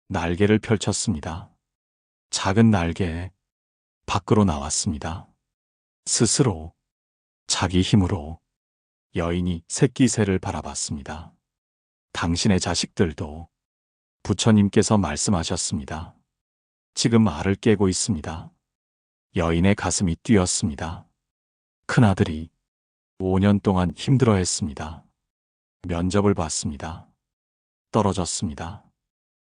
Speaker 1: 날개를 펼쳤습니다. 작은 날개 밖으로 나왔습니다. 스스로, 자기 힘으로 여인이 새끼 새를 바라봤습니다. 당신의 자식들도 부처님께서 말씀하셨습니다. 지금 알을 깨고 있습니다. 여인의 가슴이 뛰었습니다. 큰아들이 5년 동안 힘들어했습니다. 면접을 봤습니다. 떨어졌습니다.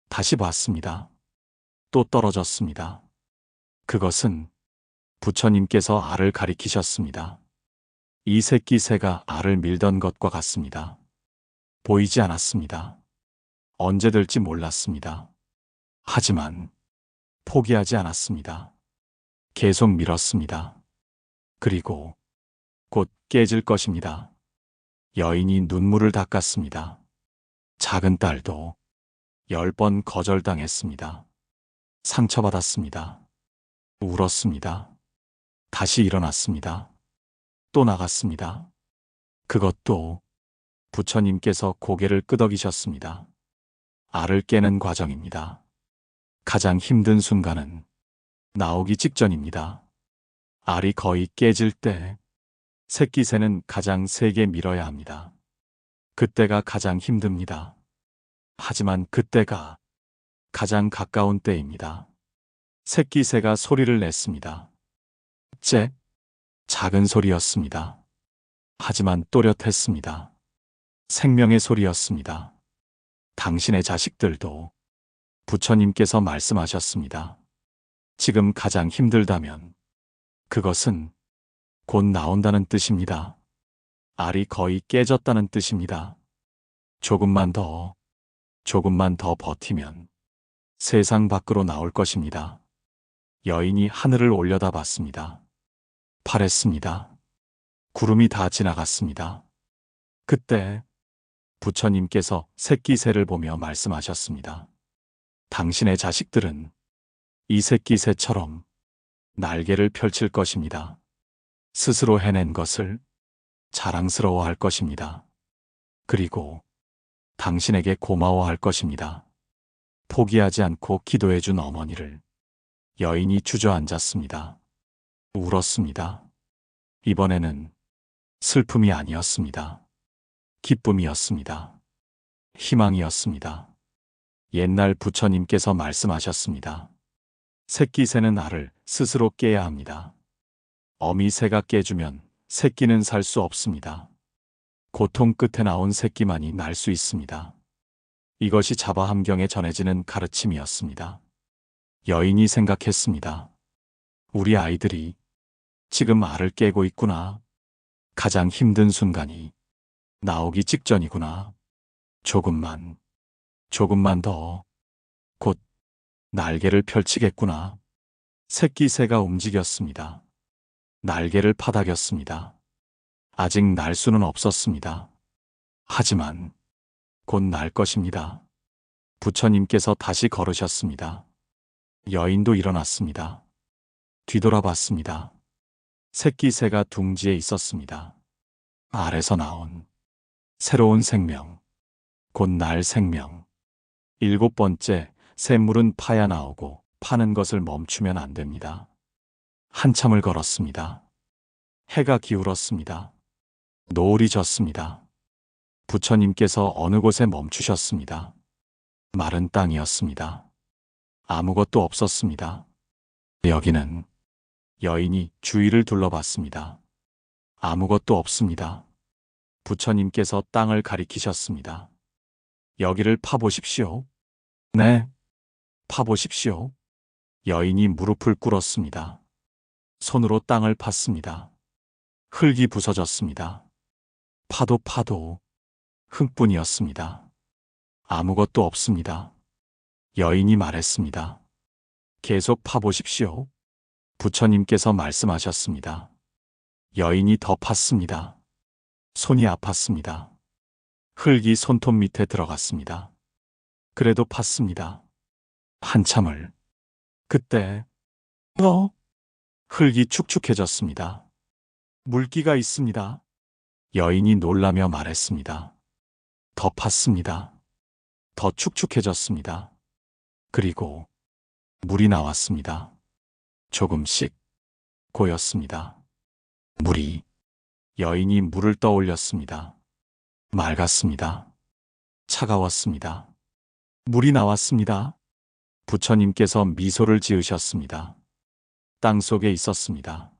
Speaker 1: 다시 봤습니다. 또 떨어졌습니다. 그것은 부처님께서 알을 가리키셨습니다. 이 새끼 새가 알을 밀던 것과 같습니다. 보이지 않았습니다. 언제 될지 몰랐습니다. 하지만 포기하지 않았습니다. 계속 밀었습니다. 그리고 곧 깨질 것입니다. 여인이 눈물을 닦았습니다. 작은 딸도 10번 거절당했습니다. 상처받았습니다. 울었습니다. 다시 일어났습니다. 또 나갔습니다. 그것도 부처님께서 고개를 끄덕이셨습니다. 알을 깨는 과정입니다. 가장 힘든 순간은 나오기 직전입니다. 알이 거의 깨질 때 새끼 새는 가장 세게 밀어야 합니다. 그때가 가장 힘듭니다. 하지만 그때가 가장 가까운 때입니다. 새끼 새가 소리를 냈습니다. 짹! 작은 소리였습니다. 하지만 또렷했습니다. 생명의 소리였습니다. 당신의 자식들도 부처님께서 말씀하셨습니다. 지금 가장 힘들다면 그것은 곧 나온다는 뜻입니다. 알이 거의 깨졌다는 뜻입니다. 조금만 더 버티면 세상 밖으로 나올 것입니다. 여인이 하늘을 올려다봤습니다. 파랬습니다. 구름이 다 지나갔습니다. 그때 부처님께서 새끼 새를 보며 말씀하셨습니다. 당신의 자식들은 이 새끼 새처럼 날개를 펼칠 것입니다. 스스로 해낸 것을 자랑스러워할 것입니다. 그리고 당신에게 고마워할 것입니다. 포기하지 않고 기도해준 어머니를. 여인이 주저앉았습니다. 울었습니다. 이번에는 슬픔이 아니었습니다. 기쁨이었습니다. 희망이었습니다. 옛날 부처님께서 말씀하셨습니다. 새끼 새는 알을 스스로 깨야 합니다. 어미 새가 깨주면 새끼는 살 수 없습니다. 고통 끝에 나온 새끼만이 날 수 있습니다. 이것이 자바함경에 전해지는 가르침이었습니다. 여인이 생각했습니다. 우리 아이들이 지금 알을 깨고 있구나. 가장 힘든 순간이 나오기 직전이구나. 조금만 더. 곧 날개를 펼치겠구나. 새끼 새가 움직였습니다. 날개를 파닥였습니다. 아직 날 수는 없었습니다. 하지만 곧 날 것입니다. 부처님께서 다시 걸으셨습니다. 여인도 일어났습니다. 뒤돌아봤습니다. 새끼 새가 둥지에 있었습니다. 알에서 나온 새로운 생명, 곧 날 생명. 7번째, 샘물은 파야 나오고 파는 것을 멈추면 안 됩니다. 한참을 걸었습니다. 해가 기울었습니다. 노을이 졌습니다. 부처님께서 어느 곳에 멈추셨습니다. 마른 땅이었습니다. 아무것도 없었습니다. 여기는. 여인이 주위를 둘러봤습니다. 아무것도 없습니다. 부처님께서 땅을 가리키셨습니다. 여기를 파보십시오. 네, 파보십시오. 여인이 무릎을 꿇었습니다. 손으로 땅을 팠습니다. 흙이 부서졌습니다. 파도 흙뿐이었습니다. 아무것도 없습니다. 여인이 말했습니다. 계속 파보십시오. 부처님께서 말씀하셨습니다. 여인이 더 팠습니다. 손이 아팠습니다. 흙이 손톱 밑에 들어갔습니다. 그래도 팠습니다. 한참을. 그때 흙이 축축해졌습니다. 물기가 있습니다. 여인이 놀라며 말했습니다. 더 팠습니다. 더 축축해졌습니다. 그리고 물이 나왔습니다. 조금씩 고였습니다. 물이. 여인이 물을 떠올렸습니다. 맑았습니다. 차가웠습니다. 물이 나왔습니다. 부처님께서 미소를 지으셨습니다. 땅 속에 있었습니다.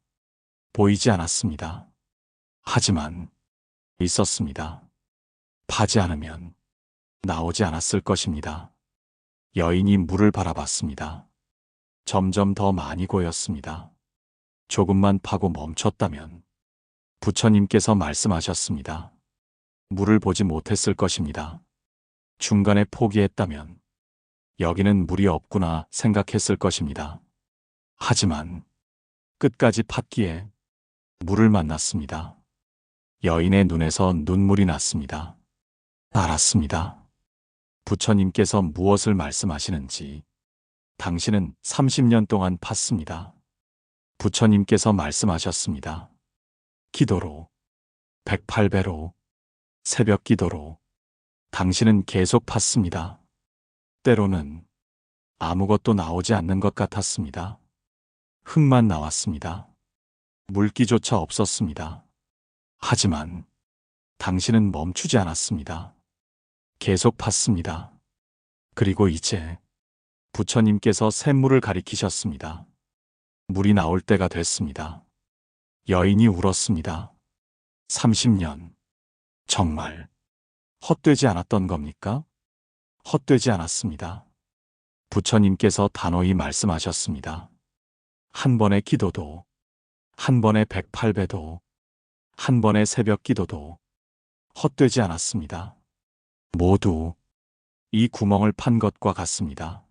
Speaker 1: 보이지 않았습니다. 하지만 있었습니다. 파지 않으면 나오지 않았을 것입니다. 여인이 물을 바라봤습니다. 점점 더 많이 고였습니다. 조금만 파고 멈췄다면 부처님께서 말씀하셨습니다. 물을 보지 못했을 것입니다. 중간에 포기했다면 여기는 물이 없구나 생각했을 것입니다. 하지만 끝까지 팠기에 물을 만났습니다. 여인의 눈에서 눈물이 났습니다. 알았습니다. 부처님께서 무엇을 말씀하시는지. 당신은 30년 동안 팠습니다. 부처님께서 말씀하셨습니다. 기도로, 108배로, 새벽 기도로 당신은 계속 팠습니다. 때로는 아무것도 나오지 않는 것 같았습니다. 흙만 나왔습니다. 물기조차 없었습니다. 하지만 당신은 멈추지 않았습니다. 계속 팠습니다. 그리고 이제 부처님께서 샘물을 가리키셨습니다. 물이 나올 때가 됐습니다. 여인이 울었습니다. 30년. 정말 헛되지 않았던 겁니까? 헛되지 않았습니다. 부처님께서 단호히 말씀하셨습니다. 한 번의 기도도, 한 번의 108배도, 한 번의 새벽 기도도 헛되지 않았습니다. 모두 이 구멍을 판 것과 같습니다.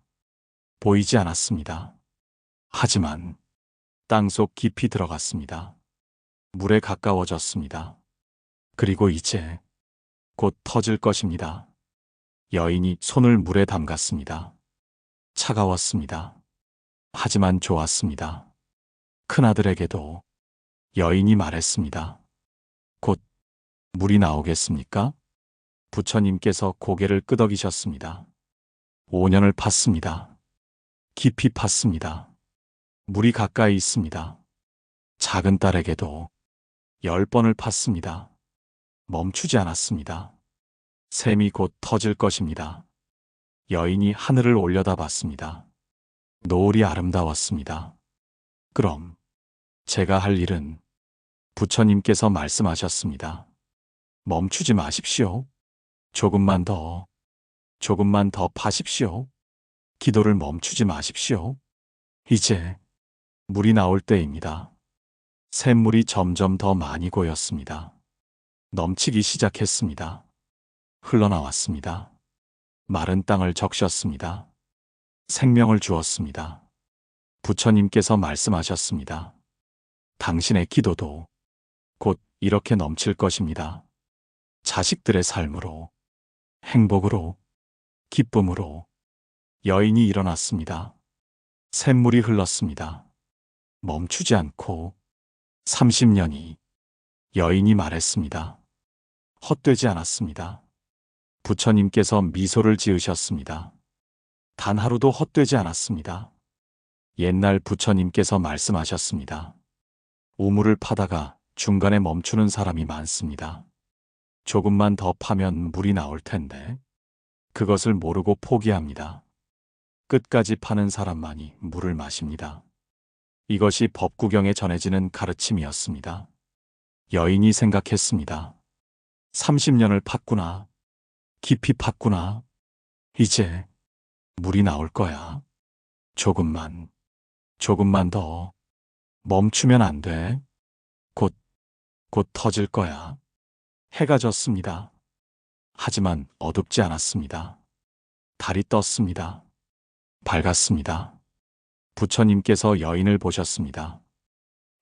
Speaker 1: 보이지 않았습니다. 하지만 땅속 깊이 들어갔습니다. 물에 가까워졌습니다. 그리고 이제 곧 터질 것입니다. 여인이 손을 물에 담갔습니다. 차가웠습니다. 하지만 좋았습니다. 큰아들에게도. 여인이 말했습니다. 곧 물이 나오겠습니까? 부처님께서 고개를 끄덕이셨습니다. 5년을 팠습니다. 깊이 팠습니다. 물이 가까이 있습니다. 작은 딸에게도 10번을 팠습니다. 멈추지 않았습니다. 샘이 곧 터질 것입니다. 여인이 하늘을 올려다봤습니다. 노을이 아름다웠습니다. 그럼 제가 할 일은 부처님께서 말씀하셨습니다. 멈추지 마십시오. 조금만 더 파십시오. 기도를 멈추지 마십시오. 이제 물이 나올 때입니다. 샘물이 점점 더 많이 고였습니다. 넘치기 시작했습니다. 흘러나왔습니다. 마른 땅을 적셨습니다. 생명을 주었습니다. 부처님께서 말씀하셨습니다. 당신의 기도도 곧 이렇게 넘칠 것입니다. 자식들의 삶으로, 행복으로, 기쁨으로. 여인이 일어났습니다. 샘물이 흘렀습니다. 멈추지 않고 30년이. 여인이 말했습니다. 헛되지 않았습니다. 부처님께서 미소를 지으셨습니다. 단 하루도 헛되지 않았습니다. 옛날 부처님께서 말씀하셨습니다. 우물을 파다가 중간에 멈추는 사람이 많습니다. 조금만 더 파면 물이 나올 텐데 그것을 모르고 포기합니다. 끝까지 파는 사람만이 물을 마십니다. 이것이 법구경에 전해지는 가르침이었습니다. 여인이 생각했습니다. 30년을 팠구나. 깊이 팠구나. 이제 물이 나올 거야. 조금만 더. 멈추면 안 돼. 곧 터질 거야. 해가 졌습니다. 하지만 어둡지 않았습니다. 달이 떴습니다. 밝았습니다. 부처님께서 여인을 보셨습니다.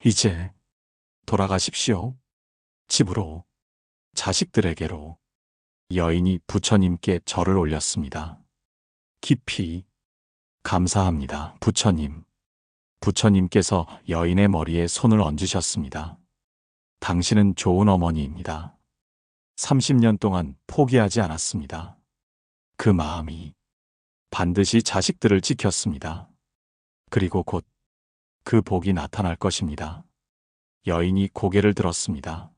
Speaker 1: 이제 돌아가십시오. 집으로, 자식들에게로. 여인이 부처님께 절을 올렸습니다. 깊이 감사합니다, 부처님. 부처님께서 여인의 머리에 손을 얹으셨습니다. 당신은 좋은 어머니입니다. 30년 동안 포기하지 않았습니다. 그 마음이 반드시 자식들을 지켰습니다. 그리고 곧 그 복이 나타날 것입니다. 여인이 고개를 들었습니다.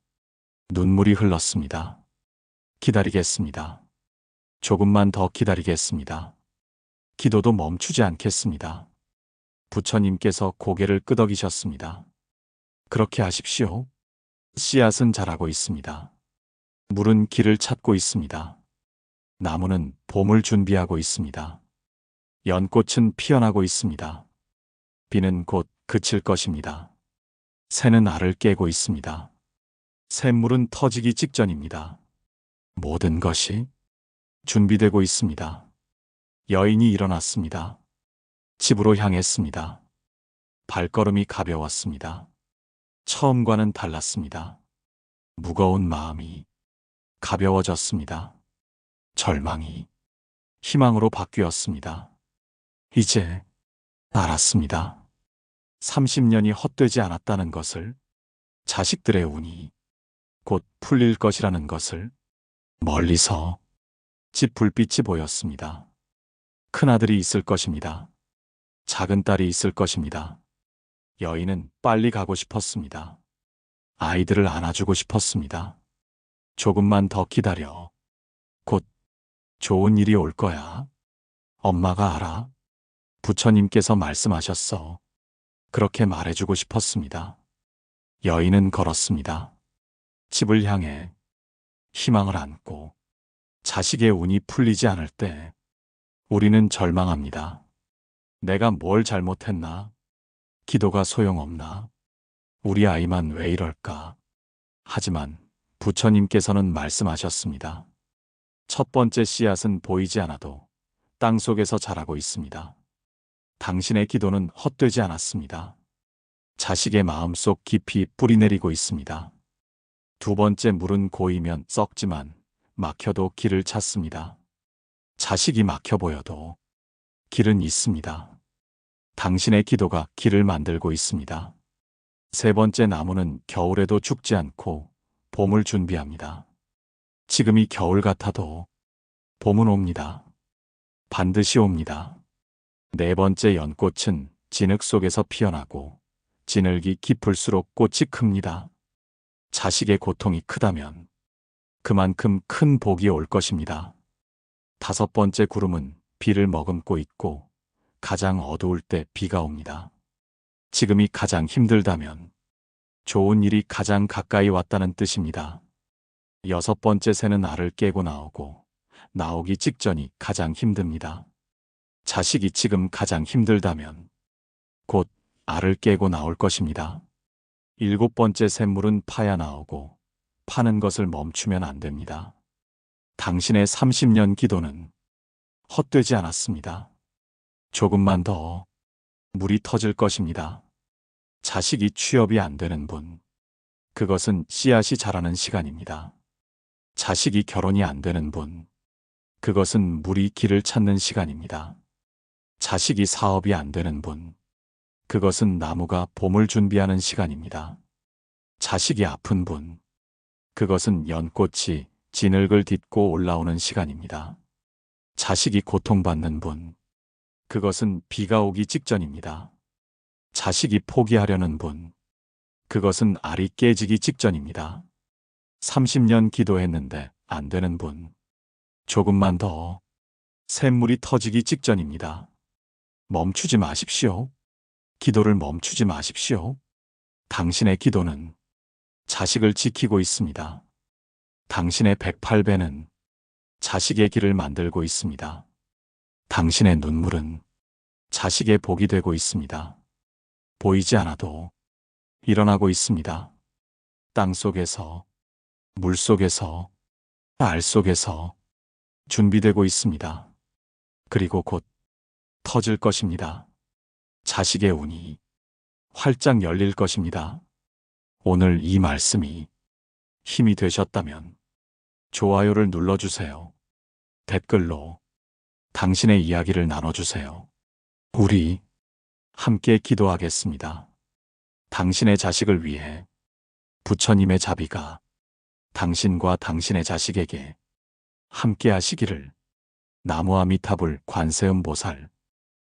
Speaker 1: 눈물이 흘렀습니다. 기다리겠습니다. 조금만 더 기다리겠습니다. 기도도 멈추지 않겠습니다. 부처님께서 고개를 끄덕이셨습니다. 그렇게 하십시오. 씨앗은 자라고 있습니다. 물은 길을 찾고 있습니다. 나무는 봄을 준비하고 있습니다. 연꽃은 피어나고 있습니다. 비는 곧 그칠 것입니다. 새는 알을 깨고 있습니다. 샘물은 터지기 직전입니다. 모든 것이 준비되고 있습니다. 여인이 일어났습니다. 집으로 향했습니다. 발걸음이 가벼웠습니다. 처음과는 달랐습니다. 무거운 마음이 가벼워졌습니다. 절망이 희망으로 바뀌었습니다. 이제 알았습니다. 30년이 헛되지 않았다는 것을, 자식들의 운이 곧 풀릴 것이라는 것을. 멀리서 집 불빛이 보였습니다. 큰아들이 있을 것입니다. 작은 딸이 있을 것입니다. 여인은 빨리 가고 싶었습니다. 아이들을 안아주고 싶었습니다. 조금만 더 기다려. 곧 좋은 일이 올 거야. 엄마가 알아. 부처님께서 말씀하셨어. 그렇게 말해주고 싶었습니다. 여인은 걸었습니다. 집을 향해 희망을 안고. 자식의 운이 풀리지 않을 때 우리는 절망합니다. 내가 뭘 잘못했나? 기도가 소용없나? 우리 아이만 왜 이럴까? 하지만 부처님께서는 말씀하셨습니다. 첫 번째 씨앗은 보이지 않아도 땅 속에서 자라고 있습니다. 당신의 기도는 헛되지 않았습니다. 자식의 마음속 깊이 뿌리내리고 있습니다. 두 번째 물은 고이면 썩지만 막혀도 길을 찾습니다. 자식이 막혀 보여도 길은 있습니다. 당신의 기도가 길을 만들고 있습니다. 세 번째 나무는 겨울에도 죽지 않고 봄을 준비합니다. 지금이 겨울 같아도 봄은 옵니다. 반드시 옵니다. 네 번째 연꽃은 진흙 속에서 피어나고 진흙이 깊을수록 꽃이 큽니다. 자식의 고통이 크다면 그만큼 큰 복이 올 것입니다. 다섯 번째 구름은 비를 머금고 있고 가장 어두울 때 비가 옵니다. 지금이 가장 힘들다면 좋은 일이 가장 가까이 왔다는 뜻입니다. 여섯 번째 새는 알을 깨고 나오고 나오기 직전이 가장 힘듭니다. 자식이 지금 가장 힘들다면 곧 알을 깨고 나올 것입니다. 일곱 번째 샘물은 파야 나오고 파는 것을 멈추면 안 됩니다. 당신의 30년 기도는 헛되지 않았습니다. 조금만 더 물이 터질 것입니다. 자식이 취업이 안 되는 분, 그것은 씨앗이 자라는 시간입니다. 자식이 결혼이 안 되는 분, 그것은 물이 길을 찾는 시간입니다. 자식이 사업이 안 되는 분, 그것은 나무가 봄을 준비하는 시간입니다. 자식이 아픈 분, 그것은 연꽃이 진흙을 딛고 올라오는 시간입니다. 자식이 고통받는 분, 그것은 비가 오기 직전입니다. 자식이 포기하려는 분, 그것은 알이 깨지기 직전입니다. 30년 기도했는데 안 되는 분, 조금만 더 샘물이 터지기 직전입니다. 멈추지 마십시오. 기도를 멈추지 마십시오. 당신의 기도는 자식을 지키고 있습니다. 당신의 108배는 자식의 길을 만들고 있습니다. 당신의 눈물은 자식의 복이 되고 있습니다. 보이지 않아도 일어나고 있습니다. 땅 속에서, 물 속에서, 알 속에서 준비되고 있습니다. 그리고 곧 터질 것입니다. 자식의 운이 활짝 열릴 것입니다. 오늘 이 말씀이 힘이 되셨다면 좋아요를 눌러주세요. 댓글로 당신의 이야기를 나눠주세요. 우리 함께 기도하겠습니다. 당신의 자식을 위해 부처님의 자비가 당신과 당신의 자식에게 함께 하시기를. 나무아미타불 관세음보살